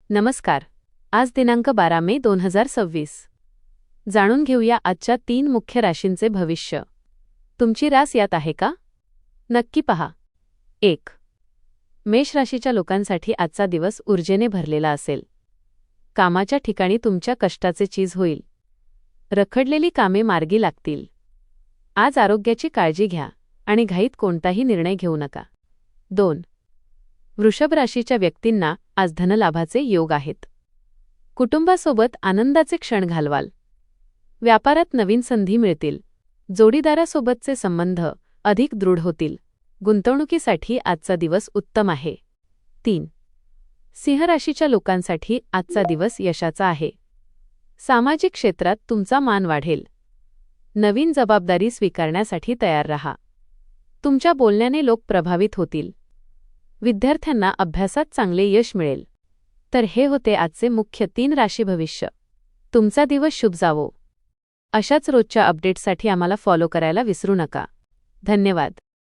नमस्कार. आज दिनांक 12 मे 2026. जाणून घेऊया आजच्या 3 मुख्य राशींचे भविष्य. तुमची रास यात आहे का? नक्की पहा. 1. मेष राशीच्या लोकांसाठी आजचा दिवस ऊर्जेने भरलेला असेल. कामाच्या ठिकाणी तुमच्या कष्टाचे चीज होईल. रखडलेली कामे मार्गी लागतील. आज आरोग्याची काळजी घ्या आणि घाईत कोणताही निर्णय घेऊ नका. 2. वृषभ राशीच्या व्यक्तींना आज धनलाभाचे योग आहेत. कुटुंबासोबत आनंदाचे क्षण घालवाल. व्यापारात नवीन संधी मिळतील. जोडीदारासोबतचे संबंध अधिक दृढ होतील. गुंतवणुकीसाठी आजचा दिवस उत्तम आहे. 3. सिंह राशीच्या लोकांसाठी आजचा दिवस यशाचा आहे. सामाजिक क्षेत्रात तुमचा मान वाढेल. नवीन जबाबदारी स्वीकारण्यासाठी तयार रहा. तुमच्या बोलण्याने लोक प्रभावित होतील. विद्यार्थ्यांना अभ्यासात चांगले यश मिळेल. तर हे होते आजचे मुख्य 3 राशी भविष्य. तुमचा दिवस शुभ जावो. अशाच रोजच्या अपडेट्ससाठी आम्हाला फॉलो करायला विसरू नका. धन्यवाद.